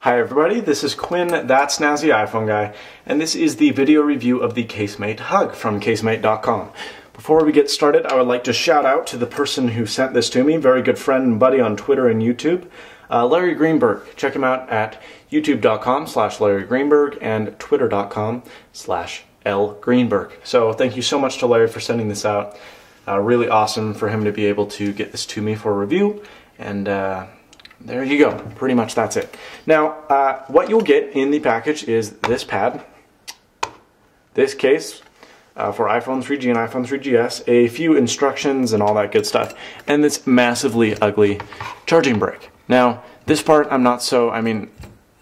Hi everybody, this is Quinn, that snazzy iPhone guy, and this is the video review of the Casemate Hug from casemate.com. Before we get started, I would like to shout out to the person who sent this to me, very good friend and buddy on Twitter and YouTube, Larry Greenberg. Check him out at youtube.com/Larry Greenberg and twitter.com/LGreenberg. So thank you so much to Larry for sending this out. Really awesome for him to be able to get this to me for review, and there you go. Pretty much that's it. Now, what you'll get in the package is this pad, this case for iPhone 3G and iPhone 3GS, a few instructions and all that good stuff, and this massively ugly charging brick. Now, this part I'm not so, I mean,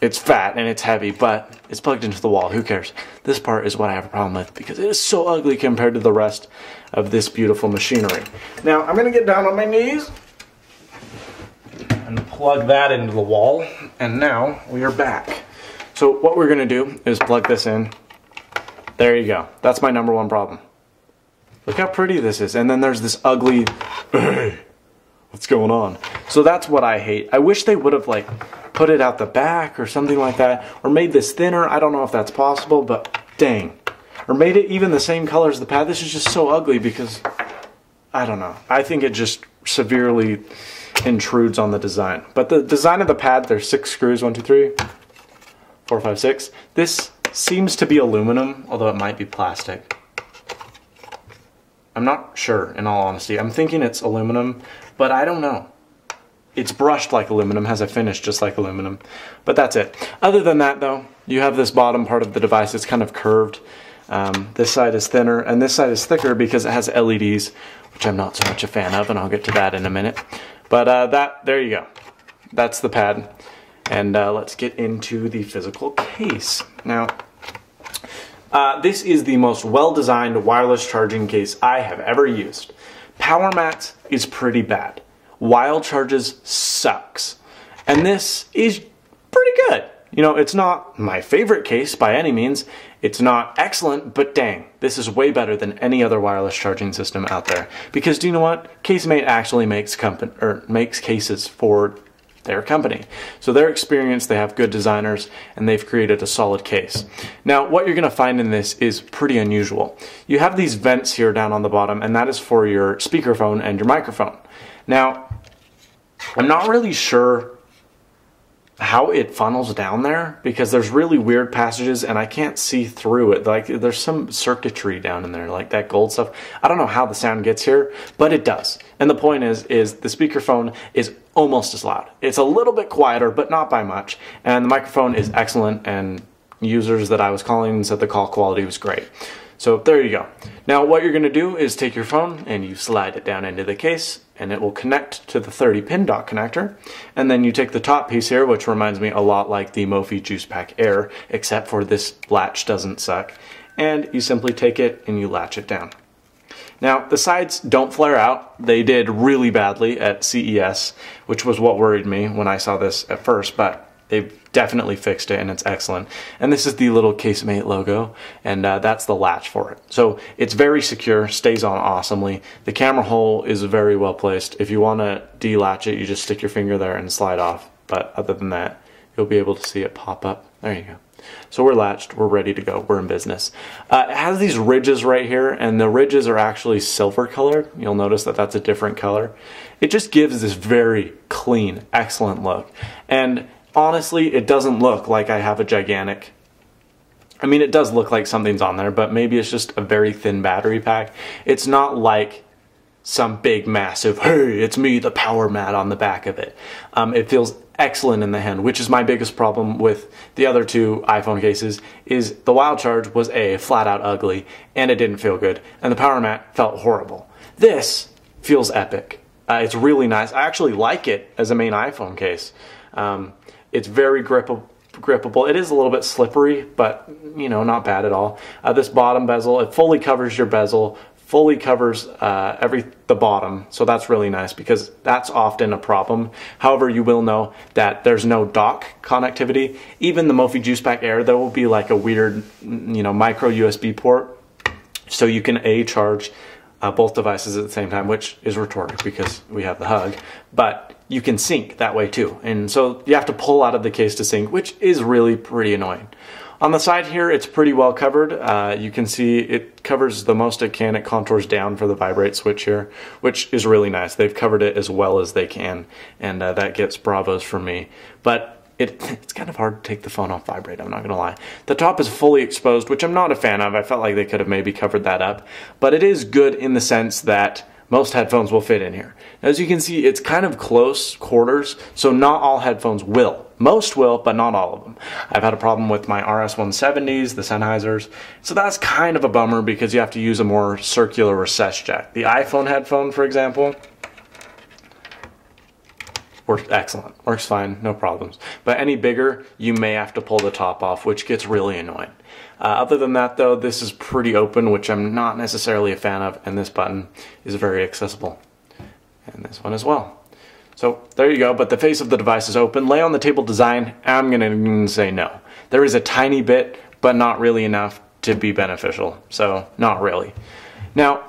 it's fat and it's heavy, but it's plugged into the wall. Who cares? This part is what I have a problem with because it is so ugly compared to the rest of this beautiful machinery. Now, I'm going to get down on my knees and plug that into the wall, and now we are back. So what we're going to do is plug this in. There you go. That's my number one problem. Look how pretty this is. And then there's this ugly, what's going on? So that's what I hate. I wish they would have like put it out the back or something like that, or made this thinner. I don't know if that's possible, but dang. Or made it even the same color as the pad. This is just so ugly because, I don't know. I think it just severely intrudes on the design. But the design of the pad, there's 6 screws, 1, 2, 3, 4, 5, 6. This seems to be aluminum, although it might be plastic. I'm not sure, in all honesty. I'm thinking it's aluminum, but I don't know. It's brushed like aluminum, has a finish just like aluminum, but that's it. Other than that though, you have this bottom part of the device. It's kind of curved. This side is thinner and this side is thicker because it has LEDs, which I'm not so much a fan of, and I'll get to that in a minute. But there you go. That's the pad. And let's get into the physical case. Now, this is the most well-designed wireless charging case I have ever used. PowerMax is pretty bad. Wild Charges sucks. And this is pretty good. You know, it's not my favorite case by any means. It's not excellent, but dang, this is way better than any other wireless charging system out there. Because do you know what? Casemate actually makes cases for their company. So they're experienced, they have good designers, and they've created a solid case. Now, what you're going to find in this is pretty unusual. You have these vents here down on the bottom, and that is for your speakerphone and your microphone. Now, I'm not really sure how it funnels down there because there's really weird passages and I can't see through it. Like there's some circuitry down in there, like that gold stuff. I don't know how the sound gets here, but it does. And the point is the speakerphone is almost as loud. It's a little bit quieter, but not by much. And the microphone is excellent, and users that I was calling said the call quality was great. So there you go. Now what you're going to do is take your phone and you slide it down into the case, and it will connect to the 30-pin dock connector. And then you take the top piece here, which reminds me a lot like the Mophie Juice Pack Air, except for this latch doesn't suck. And you simply take it and you latch it down. Now, the sides don't flare out. They did really badly at CES, which was what worried me when I saw this at first, but they've definitely fixed it and it's excellent. And this is the little Casemate logo, and that's the latch for it. So it's very secure, stays on awesomely. The camera hole is very well placed. If you want to delatch it, you just stick your finger there and slide off. But other than that, you'll be able to see it pop up. There you go. So we're latched, we're ready to go, we're in business. It has these ridges right here, and the ridges are actually silver colored. You'll notice that that's a different color. It just gives this very clean, excellent look. And honestly, it doesn't look like I have a gigantic, I mean, it does look like something's on there, but maybe it's just a very thin battery pack. It's not like some big, massive, hey, it's me, the power mat on the back of it. It feels excellent in the hand, which is my biggest problem with the other two iPhone cases, is the Wild Charge was flat out ugly, and it didn't feel good, and the power mat felt horrible. This feels epic. It's really nice. I actually like it as a main iPhone case. It's very grippable. It is a little bit slippery, but you know, not bad at all. This bottom bezel, it fully covers your bezel, fully covers the bottom, so that's really nice because that's often a problem. However, you will know that there's no dock connectivity. Even the Mophie Juice Pack Air, there will be like a weird, you know, micro USB port, so you can charge both devices at the same time, which is retarded because we have the hug, but you can sync that way too. And so you have to pull out of the case to sync, which is really pretty annoying. On the side here, it's pretty well covered. You can see it covers the most it can. It contours down for the vibrate switch here, which is really nice. They've covered it as well as they can, and that gets bravos from me. But it's kind of hard to take the phone off vibrate, I'm not gonna lie. The top is fully exposed, which I'm not a fan of. I felt like they could have maybe covered that up. But it is good in the sense that most headphones will fit in here. As you can see, it's kind of close quarters, so not all headphones will. Most will, but not all of them. I've had a problem with my RS-170s, the Sennheisers, so that's kind of a bummer because you have to use a more circular recessed jack. The iPhone headphone, for example, works excellent, works fine, no problems. But any bigger, you may have to pull the top off, which gets really annoying. Other than that though, this is pretty open, which I'm not necessarily a fan of, and this button is very accessible. And this one as well. So there you go, but the face of the device is open. Lay on the table design, I'm gonna say no. There is a tiny bit, but not really enough to be beneficial, so not really. Now,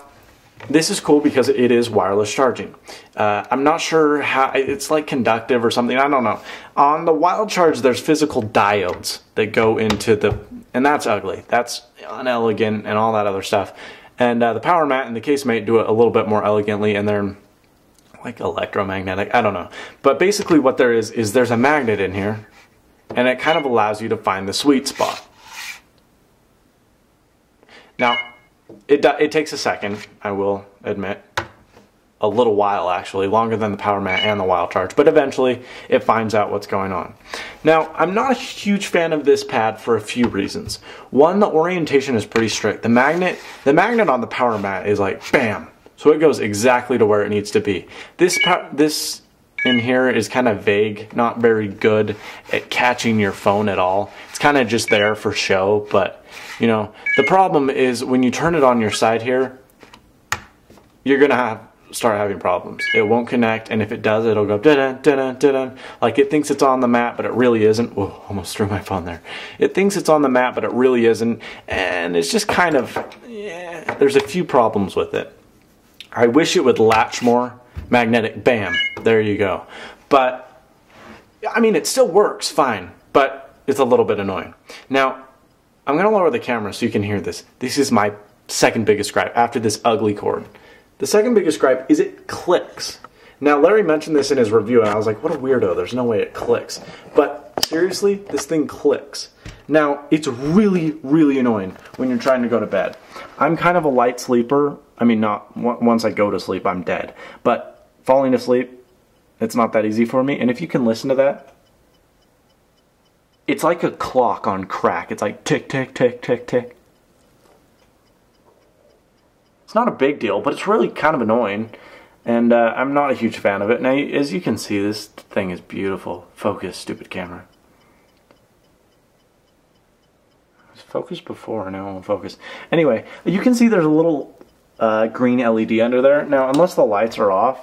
this is cool because it is wireless charging. I'm not sure how, it's like conductive or something, I don't know. On the wild charge, there's physical diodes that go into the, and that's ugly. That's unelegant and all that other stuff. And the power mat and the casemate do it a little bit more elegantly, and they're like electromagnetic, I don't know. But basically what there is there's a magnet in here, and it kind of allows you to find the sweet spot. Now, it takes a second, I will admit. A little while, actually, longer than the power mat and the wild charge, but eventually it finds out what's going on. Now, I'm not a huge fan of this pad for a few reasons. One, the orientation is pretty strict. The magnet on the power mat is like, bam! So it goes exactly to where it needs to be. This in here is kind of vague, not very good at catching your phone at all. It's kind of just there for show, but you know, the problem is when you turn it on your side here, you're gonna start having problems. It won't connect, and if it does, it'll go da-dun, da-dun, da-dun. Like it thinks it's on the mat, but it really isn't. Whoa, almost threw my phone there. It thinks it's on the mat, but it really isn't, and it's just kind of, yeah, there's a few problems with it. I wish it would latch more. Magnetic, bam, there you go. But, I mean, it still works fine, but it's a little bit annoying. Now, I'm gonna lower the camera so you can hear this. This is my second biggest gripe after this ugly cord. The second biggest gripe is it clicks. Now, Larry mentioned this in his review, and I was like, what a weirdo, there's no way it clicks. But seriously, this thing clicks. Now, it's really, really annoying when you're trying to go to bed. I'm kind of a light sleeper. I mean, not once I go to sleep, I'm dead. But falling asleep, it's not that easy for me. And if you can listen to that, it's like a clock on crack. It's like tick, tick, tick, tick, tick. It's not a big deal, but it's really kind of annoying. And I'm not a huge fan of it. Now, as you can see, this thing is beautiful. Focus, stupid camera. It was focused before, now it won't focus. Anyway, you can see there's a little green LED under there. Now, unless the lights are off,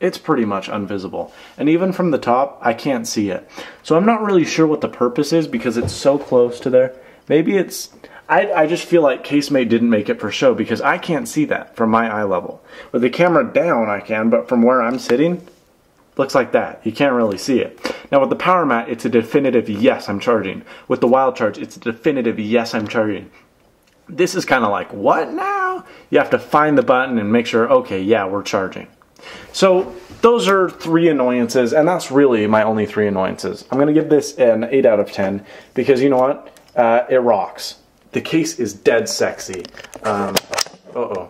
it's pretty much invisible. And even from the top, I can't see it. So I'm not really sure what the purpose is because it's so close to there. Maybe it's... I just feel like Casemate didn't make it for show because I can't see that from my eye level. With the camera down, I can, but from where I'm sitting, looks like that. You can't really see it. Now with the power mat, it's a definitive yes, I'm charging. With the wild charge, it's a definitive yes, I'm charging. This is kind of like, what now? You have to find the button and make sure, okay, yeah, we're charging. So those are 3 annoyances, and that's really my only 3 annoyances. I'm going to give this an 8 out of 10 because you know what? It rocks. The case is dead sexy. Uh-oh.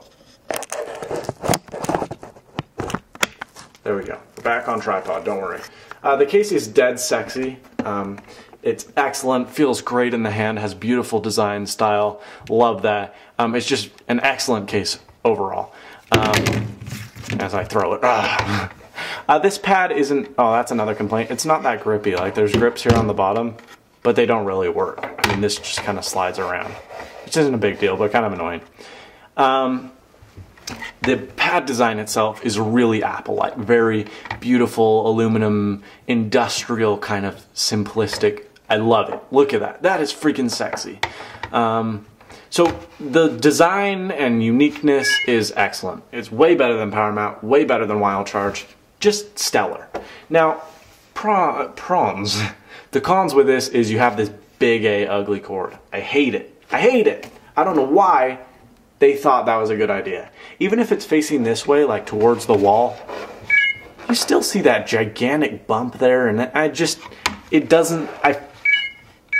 There we go. We're back on tripod, don't worry. The case is dead sexy. It's excellent, feels great in the hand, has beautiful design style. Love that. It's just an excellent case overall. As I throw it. This pad isn't, oh, that's another complaint. It's not that grippy. Like, there's grips here on the bottom, but they don't really work. I mean, this just kind of slides around, which isn't a big deal, but kind of annoying. The pad design itself is really Apple-like, very beautiful, aluminum, industrial, kind of simplistic. I love it. Look at that. That is freaking sexy. So the design and uniqueness is excellent. It's way better than Power Mount, way better than Wild Charge, just stellar. Now, prawns. The cons with this is you have this big A ugly cord. I hate it. I hate it. I don't know why they thought that was a good idea. Even if it's facing this way, like towards the wall, you still see that gigantic bump there, and I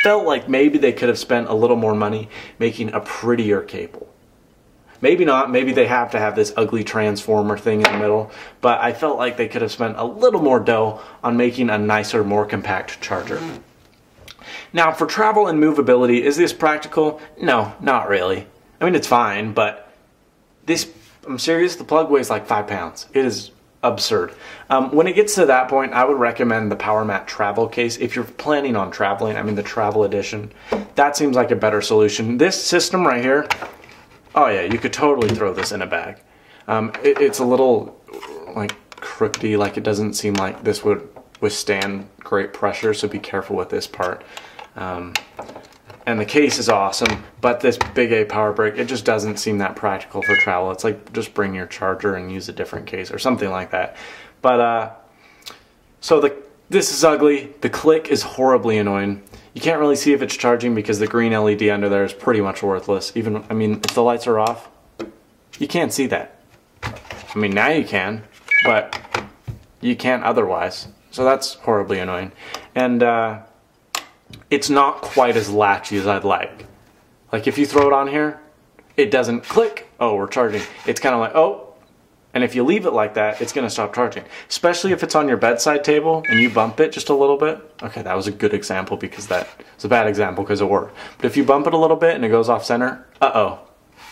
felt like maybe they could have spent a little more money making a prettier cable. Maybe not, maybe they have to have this ugly transformer thing in the middle, but I felt like they could have spent a little more dough on making a nicer, more compact charger. Now, for travel and movability, is this practical? No, not really. I mean, it's fine, but this, I'm serious, the plug weighs like 5 pounds. It is absurd. When it gets to that point, I would recommend the PowerMat travel case. If you're planning on traveling, I mean the travel edition, that seems like a better solution. This system right here, oh yeah, you could totally throw this in a bag. It's a little like crookedy, like it doesn't seem like this would withstand great pressure, so be careful with this part. And the case is awesome, but this big A power brick, it just doesn't seem that practical for travel. It's like just bring your charger and use a different case or something like that. But so this is ugly. The click is horribly annoying. You can't really see if it's charging because the green LED under there is pretty much worthless. Even, I mean, if the lights are off, you can't see that. I mean, now you can, but you can't otherwise. So that's horribly annoying. And it's not quite as latchy as I'd like. Like if you throw it on here, it doesn't click, oh, we're charging. It's kind of like, oh, and if you leave it like that, it's gonna stop charging. Especially if it's on your bedside table and you bump it just a little bit. Okay, that was a good example because that was a bad example because it worked. But if you bump it a little bit and it goes off center, uh-oh,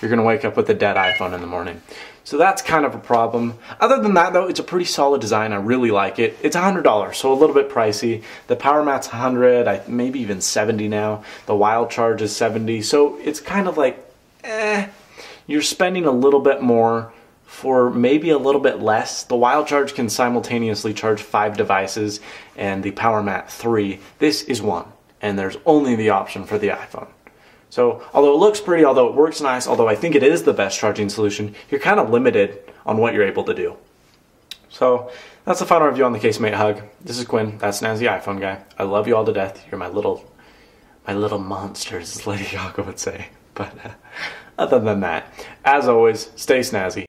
you're gonna wake up with a dead iPhone in the morning. So that's kind of a problem. Other than that though, it's a pretty solid design. I really like it. It's $100, so a little bit pricey. The PowerMat's $100, maybe even $70 now. The Wild Charge is $70, so it's kind of like, you're spending a little bit more for maybe a little bit less. The Wild Charge can simultaneously charge 5 devices and the PowerMat 3. This is 1, and there's only the option for the iPhone. So, although it looks pretty, although it works nice, although I think it is the best charging solution, you're kind of limited on what you're able to do. So, that's the final review on the Casemate Hug. This is Quinn, that's Snazzy iPhone Guy. I love you all to death. You're my little monsters, as Lady Gaga would say. But, other than that, as always, stay snazzy.